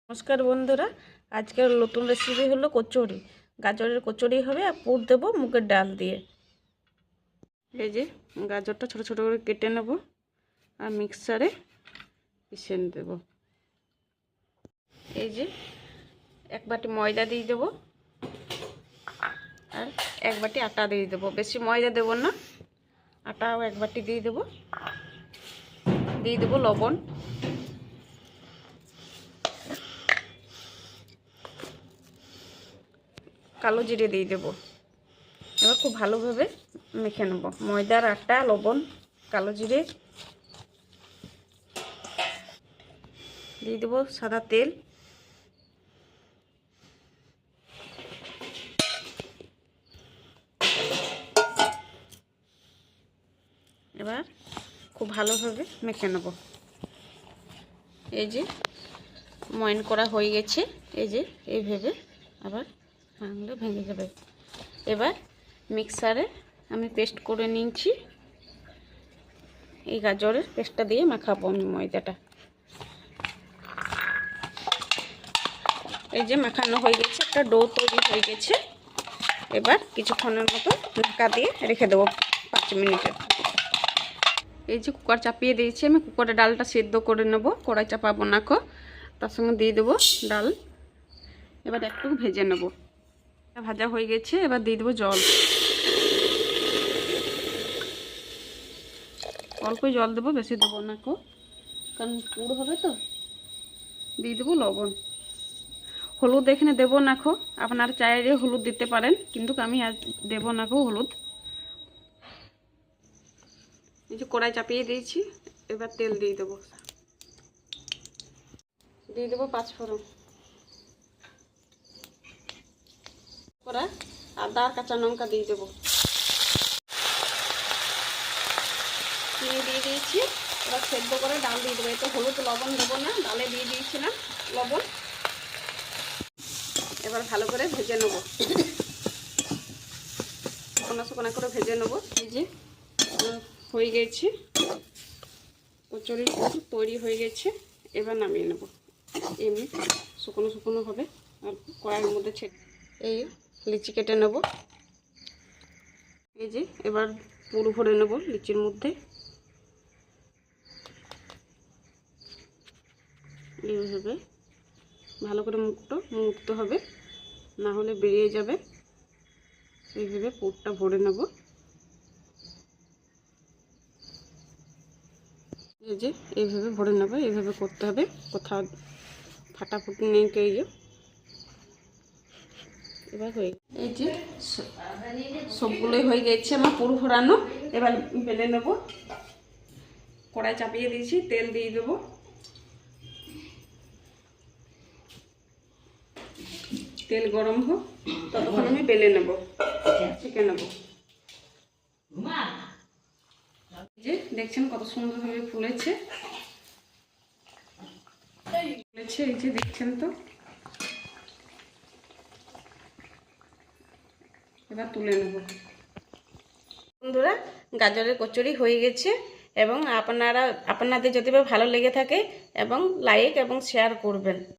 নমস্কার বন্ধুরা, আজকের নতুন রেসিপি হলো কচুরি। গাজরের কচুরি হবে আর পুর দেব মুগের ডাল দিয়ে। এই যে গাজরটা ছোট ছোট করে কেটে নেব আর মিক্সারে পিষে দেব। এই যে এক বাটি ময়দা দিয়ে দেব আর এক বাটি আটা দিয়ে দেব। বেশি ময়দা দেব না, আটাও এক বাটি দিয়ে দেব। দিয়ে দেব লবণ, কালো জিরে দিয়ে দেব। এবার খুব ভালোভাবে মেখে নেব ময়দার, আটা, লবণ, কালো জিরে। দিয়ে দেব সাদা তেল। এবার খুব ভালোভাবে মেখে নেব। এই যে ময়ন করা হয়ে গেছে। এই যে এইভাবে আবার ভাঙলে ভেঙে যাবে। এবার মিক্সারে আমি পেস্ট করে নিয়েছি। এই গাজরের পেস্টটা দিয়ে মাখাবো আমি ময়দাটা। এই যে মাখানো হয়ে গেছে, একটা ডো তৈরি হয়ে গেছে। এবার কিছুক্ষণের মতো ঢাকা দিয়ে রেখে দেবো 5 মিনিটের। এই যে কুকার চাপিয়ে দিয়েছি আমি। কুকারে ডালটা সেদ্ধ করে নেব, কড়াই চাপাবো না। তার সঙ্গে দিয়ে দেবো ডাল। এবার একটু ভেজে নেব। ভাজা হয়ে গেছে, এবার দিয়ে দেবো জল। অল্পই জল দেবো, বেশি দেবো না কারণ পুর হবে তো। দিয়ে দেবো লবণ। হলুদ এখানে দেবো না আপনার চাইলে হলুদ দিতে পারেন, কিন্তু আমি আজ দেবো না হলুদ। এই যে কড়াই চাপিয়ে দিয়েছি, এবার তেল দিয়ে দেবো। দিয়ে দেবো 5 ফোড়ন, করা আদা আর কাঁচা লঙ্কা দিয়ে দেবো। চিনি দিয়ে দিয়েছি। এবার সেদ্ধ করে ডাল দিয়ে দেবো। এতে হলুদ লবণ দেবো না, ডালে দিয়ে দিয়েছিলাম লবণ। এবার ভালো করে ভেজে নেব, শুকনো শুকনো করে ভেজে নেব। এই যে হয়ে গেছে, কচুরির পুর তৈরি হয়ে গেছে। এবার নামিয়ে নেব। এমনি শুকনো শুকনো হবে আর কড়াইয়ের মধ্যে ছেড়ে এই লিচি কেটে নেব। এই যে এবার পুর ভরে নেব লিচির মধ্যে। এইভাবে ভালো করে মুড়তে হবে, না হলে বেরিয়ে যাবে। এইভাবে পুরটা ভরে নেব। এই যে এইভাবে ভরে নেব, এইভাবে করতে হবে, কোথাও ফাটাফুটি নেই কেউ। এবার হয়ে এই যে সবগুলোই হয়ে গেছে আমার পুর ভরানো। এবার বেলে নেব। কড়াই চাপিয়ে দিয়েছি, তেল দিয়ে দেবো। তেল গরম হোক, ততক্ষণ আমি বেলে নেব, ছেঁকে নেব। যে দেখছেন কত সুন্দরভাবে ফুলেছে। এই যে দেখছেন তো। এবার তুলে নেব। বন্ধুরা, গাজরের কচুরি হয়ে গেছে। এবং আপনাদের যদি ভালো লেগে থাকে এবং লাইক এবং শেয়ার করবেন।